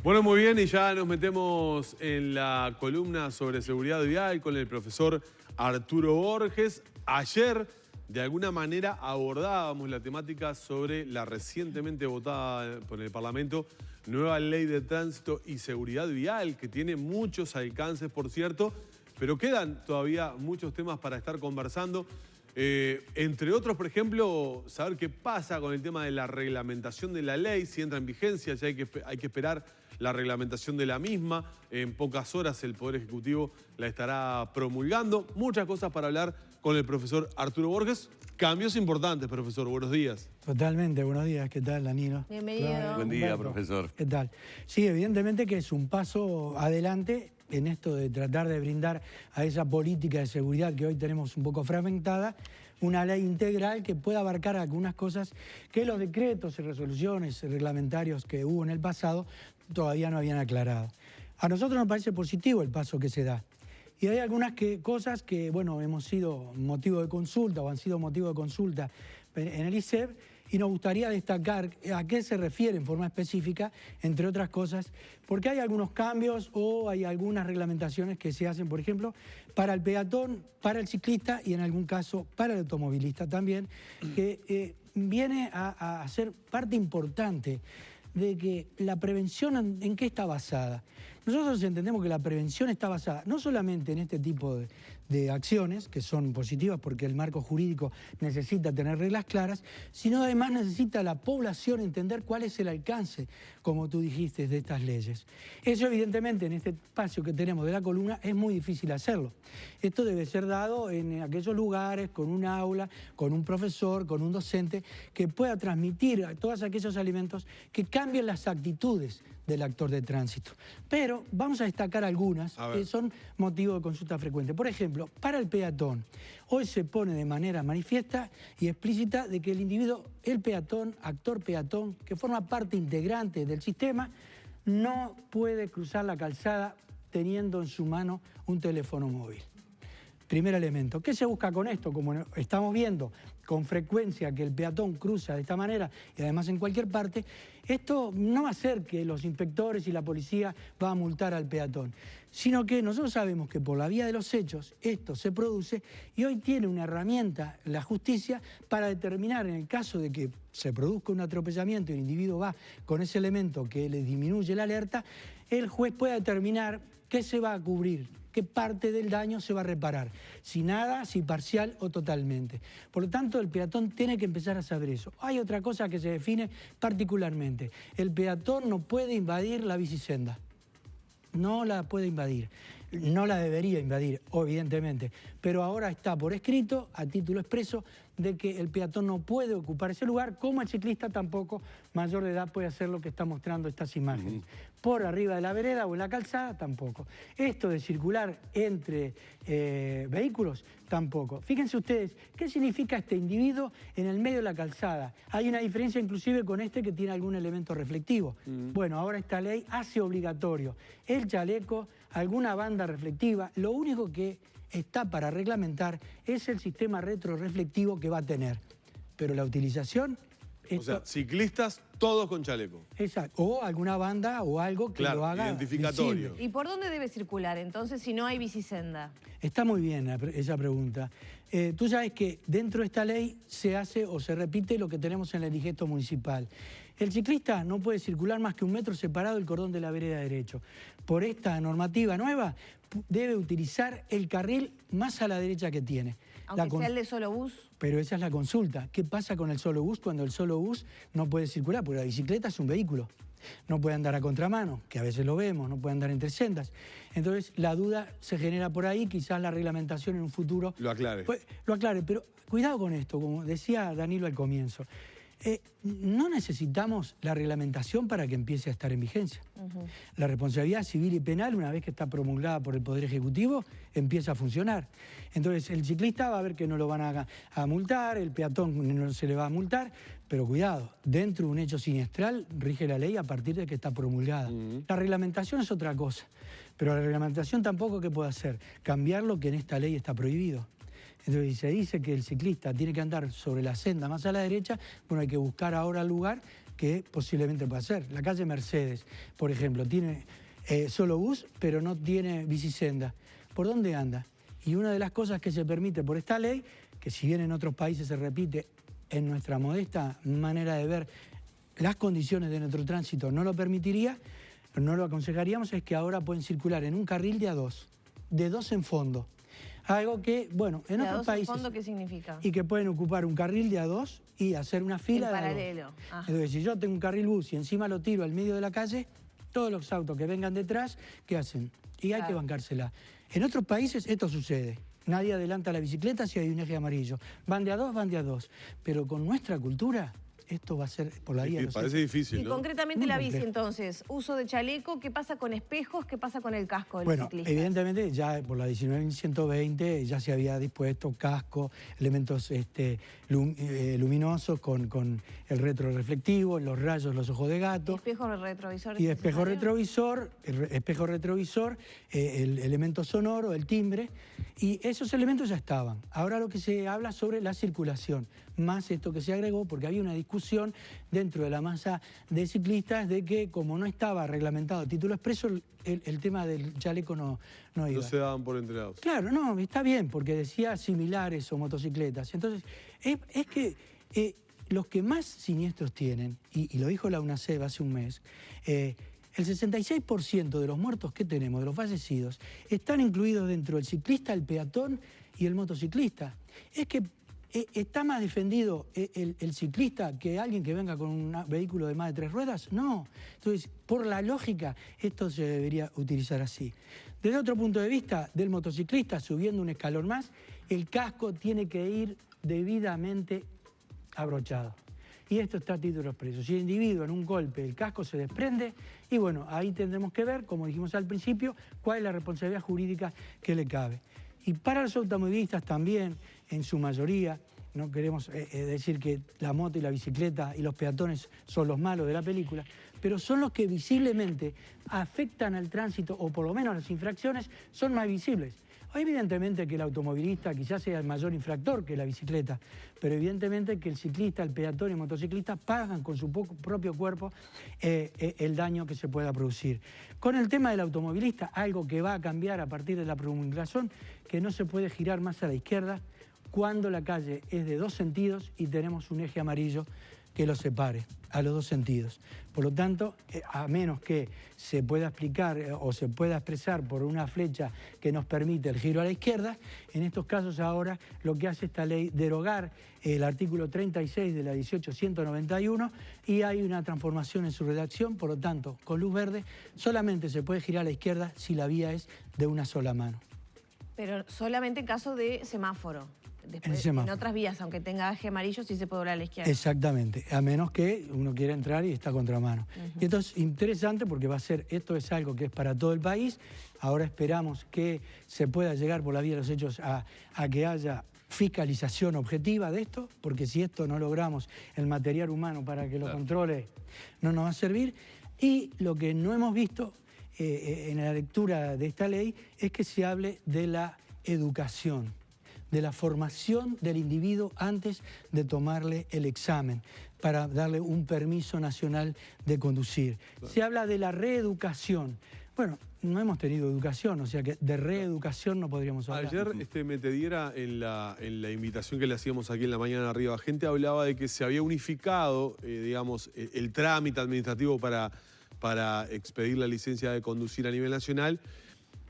Bueno, muy bien, y ya nos metemos en la columna sobre seguridad vial con el profesor Arturo Borges. Ayer, de alguna manera, abordábamos la temática sobre la recientemente votada por el Parlamento nueva ley de tránsito y seguridad vial, que tiene muchos alcances, por cierto, pero quedan todavía muchos temas para estar conversando. Entre otros, por ejemplo, saber qué pasa con el tema de la reglamentación de la ley, si entra en vigencia, ya hay que esperar la reglamentación de la misma. En pocas horas el Poder Ejecutivo la estará promulgando. Muchas cosas para hablar con el profesor Arturo Borges. Cambios importantes, profesor. Buenos días. Totalmente, buenos días. ¿Qué tal, Danilo? Bienvenido. Claro, Buen día, profesor. ¿Qué tal? Sí, evidentemente que es un paso adelante en esto de tratar de brindar a esa política de seguridad que hoy tenemos un poco fragmentada, una ley integral que pueda abarcar algunas cosas que los decretos y resoluciones reglamentarios que hubo en el pasado todavía no habían aclarado. A nosotros nos parece positivo el paso que se da. Y hay algunas cosas que, bueno, hemos sido motivo de consulta o han sido motivo de consulta en el ICEB, y nos gustaría destacar a qué se refiere en forma específica, entre otras cosas, porque hay algunos cambios o hay algunas reglamentaciones que se hacen, por ejemplo, para el peatón, para el ciclista y en algún caso para el automovilista también, que viene a ser parte importante de que la prevención, ¿en qué está basada? Nosotros entendemos que la prevención está basada no solamente en este tipo de acciones, que son positivas porque el marco jurídico necesita tener reglas claras, sino además necesita la población entender cuál es el alcance, como tú dijiste, de estas leyes. Eso evidentemente en este espacio que tenemos de la columna es muy difícil hacerlo. Esto debe ser dado en aquellos lugares, con un aula, con un profesor, con un docente, que pueda transmitir a todos aquellos elementos que cambien las actitudes del actor de tránsito. Pero vamos a destacar algunas que son motivo de consulta frecuente. Por ejemplo, para el peatón, hoy se pone de manera manifiesta y explícita de que el individuo, el peatón, actor peatón, que forma parte integrante del sistema, no puede cruzar la calzada teniendo en su mano un teléfono móvil. Primer elemento. ¿Qué se busca con esto? Como estamos viendo con frecuencia que el peatón cruza de esta manera y además en cualquier parte, esto no va a hacer que los inspectores y la policía van a multar al peatón, sino que nosotros sabemos que por la vía de los hechos esto se produce y hoy tiene una herramienta la justicia para determinar en el caso de que se produzca un atropellamiento y el individuo va con ese elemento que le disminuye la alerta, el juez puede determinar qué se va a cubrir, qué parte del daño se va a reparar, si nada, si parcial o totalmente. Por lo tanto, el peatón tiene que empezar a saber eso. Hay otra cosa que se define particularmente. El peatón no puede invadir la bicisenda. No la puede invadir. No la debería invadir, evidentemente. Pero ahora está por escrito, a título expreso, de que el peatón no puede ocupar ese lugar, como el ciclista tampoco, mayor de edad, puede hacer lo que está mostrando estas imágenes. Por arriba de la vereda o en la calzada, tampoco. Esto de circular entre vehículos, tampoco. Fíjense ustedes, ¿qué significa este individuo en el medio de la calzada? Hay una diferencia inclusive con este que tiene algún elemento reflectivo. Bueno, ahora esta ley hace obligatorio el chaleco, alguna banda reflectiva. Lo único que está para reglamentar es el sistema retroreflectivo que va a tener. Pero la utilización... O sea, ciclistas todos con chaleco. Exacto. O alguna banda o algo que lo haga identificatorio. visible. ¿Y por dónde debe circular entonces si no hay bicisenda? Está muy bien esa pregunta. Tú sabes que dentro de esta ley se hace o se repite lo que tenemos en el digesto municipal. El ciclista no puede circular más que 1 metro separado del cordón de la vereda derecho. Por esta normativa nueva debe utilizar el carril más a la derecha que tiene. Aunque sea el de solo bus. Pero esa es la consulta. ¿Qué pasa con el solo bus cuando el solo bus no puede circular? Porque la bicicleta es un vehículo. No puede andar a contramano, que a veces lo vemos, no puede andar entre sendas. Entonces la duda se genera por ahí, quizás la reglamentación en un futuro... Lo aclare. Lo aclare, pero cuidado con esto, como decía Danilo al comienzo. No necesitamos la reglamentación para que empiece a estar en vigencia. La responsabilidad civil y penal, una vez que está promulgada por el Poder Ejecutivo, empieza a funcionar. Entonces el ciclista va a ver que no lo van a multar, el peatón no se le va a multar, pero cuidado, dentro de un hecho siniestral rige la ley a partir de que está promulgada. La reglamentación es otra cosa, pero la reglamentación tampoco, ¿qué puede hacer? Cambiar lo que en esta ley está prohibido. Entonces, si se dice que el ciclista tiene que andar sobre la senda más a la derecha, bueno, hay que buscar ahora el lugar que posiblemente pueda ser. La calle Mercedes, por ejemplo, tiene solo bus, pero no tiene bicisenda. ¿Por dónde anda? Y una de las cosas que se permite por esta ley, que si bien en otros países se repite, en nuestra modesta manera de ver, las condiciones de nuestro tránsito no lo permitiría, no lo aconsejaríamos, es que ahora pueden circular en un carril de a dos en fondo. Algo que, bueno, en otros países... ¿De a dos en fondo qué significa? Y que pueden ocupar un carril de a dos y hacer una fila en de paralelo. A dos. Entonces, si yo tengo un carril bus y encima lo tiro al medio de la calle, todos los autos que vengan detrás, ¿qué hacen? Y hay que bancársela. En otros países esto sucede. Nadie adelanta la bicicleta si hay un eje amarillo. Van de a dos. Pero con nuestra cultura, esto va a ser por la vía de los parece difícil, Y ¿no? concretamente la bici, entonces, uso de chaleco, ¿qué pasa con espejos? ¿Qué pasa con el casco del ciclista? Bueno, evidentemente ya por la 19.120 ya se había dispuesto casco, elementos luminosos con el retroreflectivo, los rayos, los ojos de gato. Espejo retrovisor. Y espejo retrovisor, el elemento sonoro, el timbre, y esos elementos ya estaban. Ahora lo que se habla sobre la circulación, más esto que se agregó, porque había una discusión dentro de la masa de ciclistas de que como no estaba reglamentado a título expreso, el tema del chaleco no iba. No se daban por entregados. Claro, no, está bien, porque decía similares o motocicletas. Entonces, es que los que más siniestros tienen, y lo dijo la UNACEF hace un mes, el 66% de los muertos que tenemos, de los fallecidos, están incluidos dentro del ciclista, el peatón y el motociclista. Es que ¿está más defendido el ciclista que alguien que venga con un vehículo de más de 3 ruedas? No. Entonces, por la lógica, esto se debería utilizar así. Desde otro punto de vista, del motociclista, subiendo un escalón más, el casco tiene que ir debidamente abrochado. Y esto está a título expreso. Si el individuo en un golpe el casco se desprende, y bueno, ahí tendremos que ver, como dijimos al principio, cuál es la responsabilidad jurídica que le cabe. Y para los automovilistas también, en su mayoría, no queremos decir que la moto y la bicicleta y los peatones son los malos de la película, pero son los que visiblemente afectan al tránsito, o por lo menos las infracciones son más visibles. Evidentemente que el automovilista quizás sea el mayor infractor que la bicicleta, pero evidentemente que el ciclista, el peatón y el motociclista pagan con su propio cuerpo el daño que se pueda producir. Con el tema del automovilista, algo que va a cambiar a partir de la promulgación, que no se puede girar más a la izquierda cuando la calle es de 2 sentidos y tenemos un eje amarillo que lo separe a los 2 sentidos. Por lo tanto, a menos que se pueda explicar o se pueda expresar por una flecha que nos permite el giro a la izquierda, en estos casos ahora lo que hace esta ley derogar el artículo 36 de la 18.191 y hay una transformación en su redacción, por lo tanto, con luz verde solamente se puede girar a la izquierda si la vía es de una sola mano. Pero solamente en caso de semáforo. Después, en otras vías, aunque tenga eje amarillo, sí se puede doblar a la izquierda. Exactamente, a menos que uno quiera entrar y está a contramano. Y esto es interesante porque esto es algo que es para todo el país. Ahora esperamos que se pueda llegar por la vía de los hechos a que haya fiscalización objetiva de esto, porque si esto no logramos el material humano para que lo controle, no nos va a servir. Y lo que no hemos visto en la lectura de esta ley es que se hable de la educación, de la formación del individuo antes de tomarle el examen para darle un permiso nacional de conducir. Claro. Se habla de la reeducación. Bueno, no hemos tenido educación, o sea que de reeducación no podríamos hablar. Ayer Metediera, en la invitación que le hacíamos aquí en la mañana arriba, gente hablaba de que se había unificado, digamos, el trámite administrativo para expedir la licencia de conducir a nivel nacional,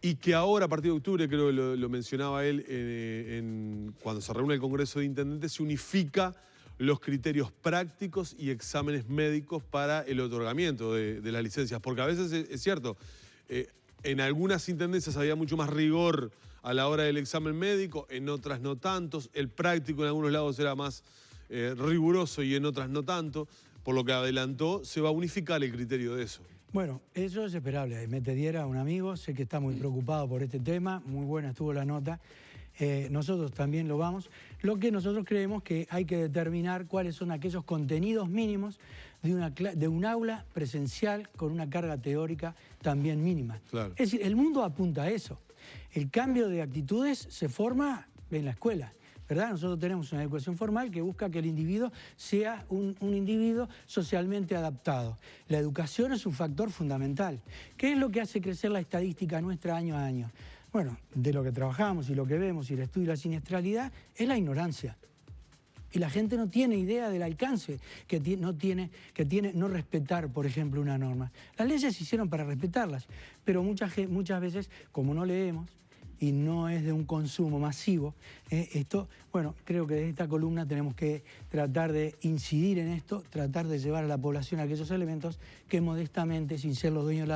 y que ahora, a partir de octubre, creo que lo mencionaba él, cuando se reúne el Congreso de Intendentes, se unifica los criterios prácticos y exámenes médicos para el otorgamiento de las licencias. Porque a veces es cierto, en algunas intendencias había mucho más rigor a la hora del examen médico, en otras no tantos. El práctico en algunos lados era más riguroso y en otras no tanto. Por lo que adelantó, se va a unificar el criterio de eso. Bueno, eso es esperable. Metediera, un amigo, sé que está muy preocupado por este tema, muy buena estuvo la nota. Nosotros también lo vamos. Lo que nosotros creemos que hay que determinar cuáles son aquellos contenidos mínimos de un aula presencial con una carga teórica también mínima. Claro. Es decir, el mundo apunta a eso. El cambio de actitudes se forma en la escuela. ¿verdad? Nosotros tenemos una educación formal que busca que el individuo sea un individuo socialmente adaptado. La educación es un factor fundamental. ¿Qué es lo que hace crecer la estadística nuestra año a año? Bueno, de lo que trabajamos y lo que vemos y el estudio de la siniestralidad es la ignorancia. Y la gente no tiene idea del alcance que tiene no respetar, por ejemplo, una norma. Las leyes se hicieron para respetarlas, pero muchas veces, como no leemos y no es de un consumo masivo, bueno, creo que desde esta columna tenemos que tratar de incidir en esto, tratar de llevar a la población aquellos elementos que modestamente, sin ser los dueños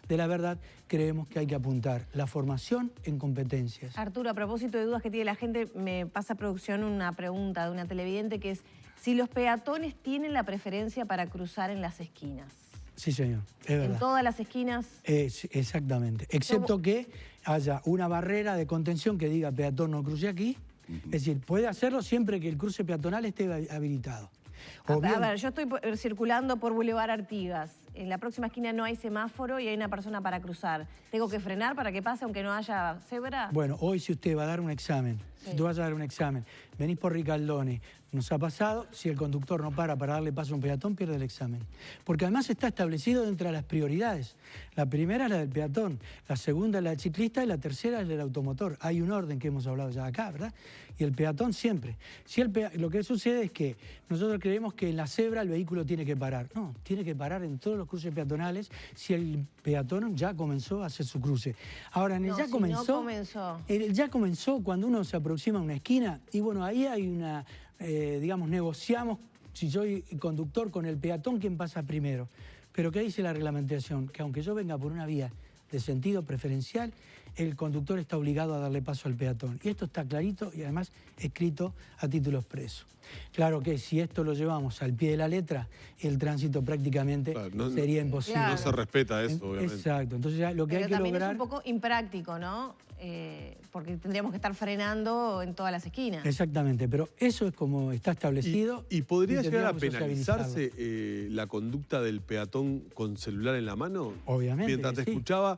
de la verdad, creemos que hay que apuntar. La formación en competencias. Arturo, a propósito de dudas que tiene la gente, me pasa a producción una pregunta de una televidente que es si los peatones tienen la preferencia para cruzar en las esquinas. Sí, señor, es verdad. ¿En todas las esquinas? Exactamente, excepto que haya una barrera de contención que diga peatón no cruce aquí. Es decir, puede hacerlo siempre que el cruce peatonal esté habilitado. A ver, yo estoy circulando por Boulevard Artigas. En la próxima esquina no hay semáforo y hay una persona para cruzar. ¿Tengo que frenar para que pase aunque no haya cebra? Bueno, hoy si usted va a dar un examen, si tú vas a dar un examen, venís por Ricaldoni, nos ha pasado, si el conductor no para darle paso a un peatón, pierde el examen. Porque además está establecido dentro de las prioridades. La primera es la del peatón, la segunda es la del ciclista y la tercera es del automotor. Hay un orden que hemos hablado ya acá, ¿verdad? Y el peatón siempre. Lo que sucede es que nosotros creemos que en la cebra el vehículo tiene que parar. No, tiene que parar en todos los cruces peatonales si el peatón ya comenzó a hacer su cruce. Ahora, en el ya comenzó cuando uno se aproxima a una esquina y bueno, ahí hay una... digamos, negociamos, si soy conductor con el peatón, quién pasa primero. Pero ¿qué dice la reglamentación? Que aunque yo venga por una vía de sentido preferencial, el conductor está obligado a darle paso al peatón. Y esto está clarito y además escrito a título expreso. Claro que si esto lo llevamos al pie de la letra, el tránsito prácticamente sería imposible. No se respeta eso, obviamente. Exacto. Entonces ya lo que hay que lograr... Pero también es un poco impráctico, ¿no? Porque tendríamos que estar frenando en todas las esquinas. Exactamente, pero eso es como está establecido. ¿Y podría llegar a penalizarse la conducta del peatón con celular en la mano? Obviamente. Mientras te escuchaba,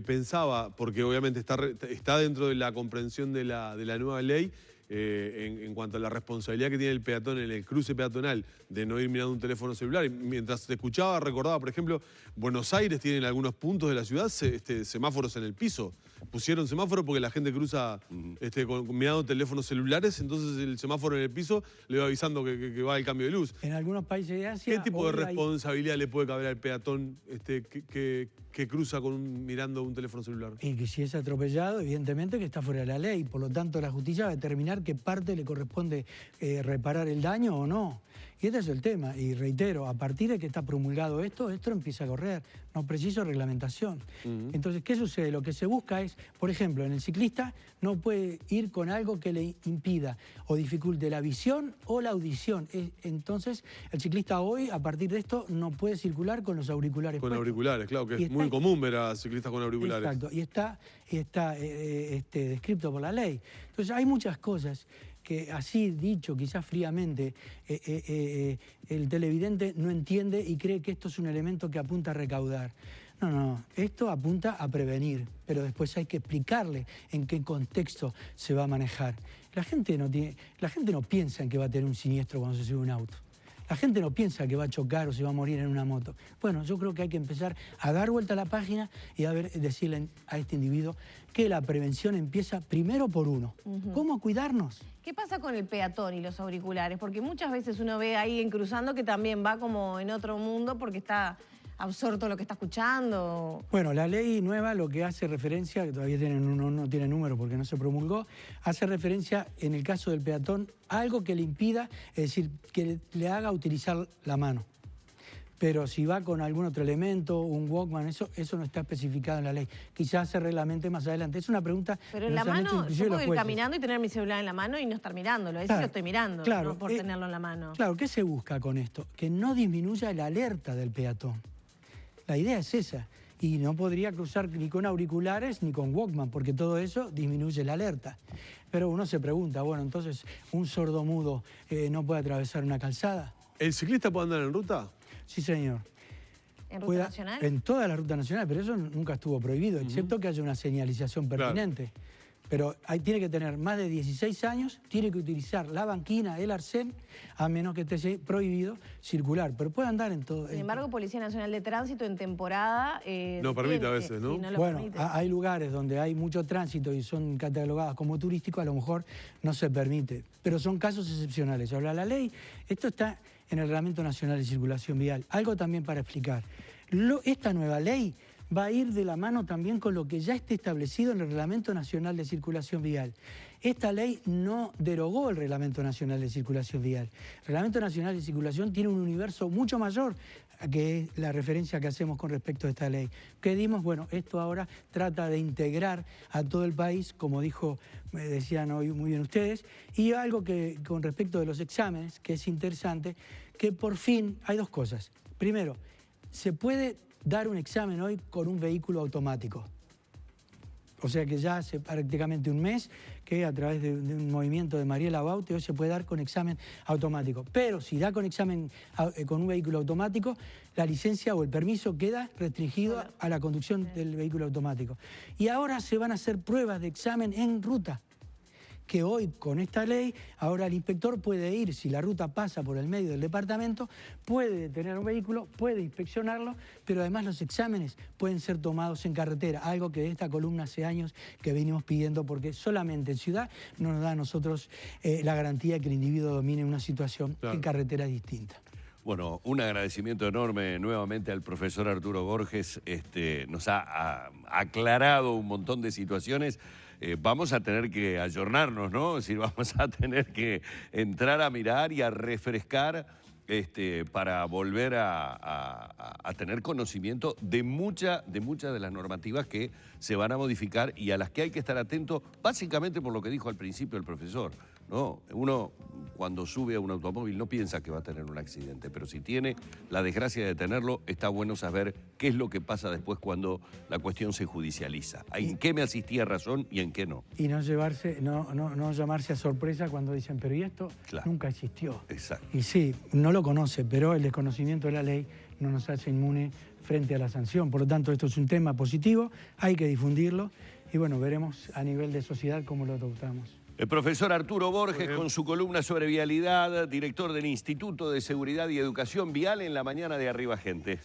pensaba, porque obviamente está dentro de la comprensión de la nueva ley, en cuanto a la responsabilidad que tiene el peatón en el cruce peatonal de no ir mirando un teléfono celular. Y mientras te escuchaba, recordaba, por ejemplo, Buenos Aires tiene en algunos puntos de la ciudad semáforos en el piso. Pusieron semáforos porque la gente cruza mirando teléfonos celulares, entonces el semáforo en el piso le va avisando que va el cambio de luz. En algunos países de Asia... ¿Qué tipo de responsabilidad le puede caber al peatón que cruza mirando un teléfono celular? Y que si es atropellado, evidentemente que está fuera de la ley. Por lo tanto, la justicia va a determinar qué parte le corresponde reparar el daño o no. Y este es el tema. Y reitero, a partir de que está promulgado esto empieza a correr. No preciso reglamentación. Entonces, ¿qué sucede? Lo que se busca es, por ejemplo, en el ciclista no puede ir con algo que le impida o dificulte la visión o la audición. Entonces, el ciclista hoy, a partir de esto, no puede circular con los auriculares puestos. Auriculares, claro, que es muy común ver a ciclistas con auriculares. Exacto, y está descrito por la ley. Entonces, hay muchas cosas que así dicho, quizás fríamente, el televidente no entiende y cree que esto es un elemento que apunta a recaudar. No, esto apunta a prevenir, pero después hay que explicarle en qué contexto se va a manejar. La gente no piensa en que va a tener un siniestro cuando se sube a un auto. La gente no piensa que va a chocar o se va a morir en una moto. Bueno, yo creo que hay que empezar a dar vuelta a la página y decirle a este individuo que la prevención empieza primero por uno. ¿Cómo cuidarnos? ¿Qué pasa con el peatón y los auriculares? Porque muchas veces uno ve ahí en cruzando que también va como en otro mundo porque está absorto en lo que está escuchando. Bueno, la ley nueva lo que hace referencia, que todavía no tiene número porque no se promulgó, hace referencia en el caso del peatón a algo que le impida, es decir, que le haga utilizar la mano. Pero si va con algún otro elemento, un Walkman, eso no está especificado en la ley. Quizás se reglamente más adelante. Es una pregunta... Pero en la mano, yo puedo ir caminando y tener mi celular en la mano y no estar mirándolo. Claro, lo estoy mirando, claro, no por tenerlo en la mano. Claro, ¿qué se busca con esto? Que no disminuya la alerta del peatón. La idea es esa. Y no podría cruzar ni con auriculares ni con Walkman, porque todo eso disminuye la alerta. Pero uno se pregunta, bueno, entonces, ¿un sordomudo no puede atravesar una calzada? ¿El ciclista puede andar en ruta? Sí, señor. ¿En ruta nacional? En toda la ruta nacional, pero eso nunca estuvo prohibido, excepto que haya una señalización pertinente. Claro. Pero tiene que tener más de 16 años, tiene que utilizar la banquina, el arcén, a menos que esté prohibido circular. Pero puede andar en todo. Sin embargo, Policía Nacional de Tránsito en temporada... no permite a veces, ¿no? Sí, no lo bueno, permite. hay lugares donde hay mucho tránsito y son catalogadas como turísticos, a lo mejor no se permite. Pero son casos excepcionales. Ahora, la ley, esto está en el Reglamento Nacional de Circulación Vial. Algo también para explicar. Esta nueva ley va a ir de la mano también con lo que ya esté establecido en el Reglamento Nacional de Circulación Vial. Esta ley no derogó el Reglamento Nacional de Circulación Vial. El Reglamento Nacional de Circulación tiene un universo mucho mayor que es la referencia que hacemos con respecto a esta ley. ¿Qué dimos? Bueno, esto ahora trata de integrar a todo el país, como me decían hoy muy bien ustedes, y algo que con respecto de los exámenes, que es interesante, que por fin hay dos cosas. Primero, se puede dar un examen hoy con un vehículo automático. O sea que ya hace prácticamente un mes que a través de un movimiento de Mariela Baute hoy se puede dar con examen automático. Pero si da con examen con un vehículo automático, la licencia o el permiso queda restringido a la conducción del vehículo automático. Y ahora se van a hacer pruebas de examen en ruta, que hoy con esta ley, ahora el inspector puede ir, si la ruta pasa por el medio del departamento, puede detener un vehículo, puede inspeccionarlo, pero además los exámenes pueden ser tomados en carretera, algo que esta columna hace años que venimos pidiendo, porque solamente en ciudad no nos da a nosotros la garantía que el individuo domine una situación que en carretera es distinta. Bueno, un agradecimiento enorme nuevamente al profesor Arturo Borges. Nos ha aclarado un montón de situaciones. Vamos a tener que ayornarnos, ¿no? Es decir, vamos a tener que entrar a mirar y a refrescar para volver a tener conocimiento de muchas de las normativas que se van a modificar y a las que hay que estar atentos, básicamente por lo que dijo al principio el profesor, ¿no? Uno cuando sube a un automóvil no piensa que va a tener un accidente, pero si tiene la desgracia de tenerlo, está bueno saber qué es lo que pasa después cuando la cuestión se judicializa. ¿En qué me asistía razón y en qué no? Y no llamarse a sorpresa cuando dicen, pero ¿y esto? Claro. Nunca existió. Exacto. Y sí, no lo conoce, pero el desconocimiento de la ley no nos hace inmune frente a la sanción. Por lo tanto, esto es un tema positivo, hay que difundirlo y bueno, veremos a nivel de sociedad cómo lo adoptamos. El profesor Arturo Borges con su columna sobre vialidad, director del Instituto de Seguridad y Educación Vial en la mañana de Arriba Gente.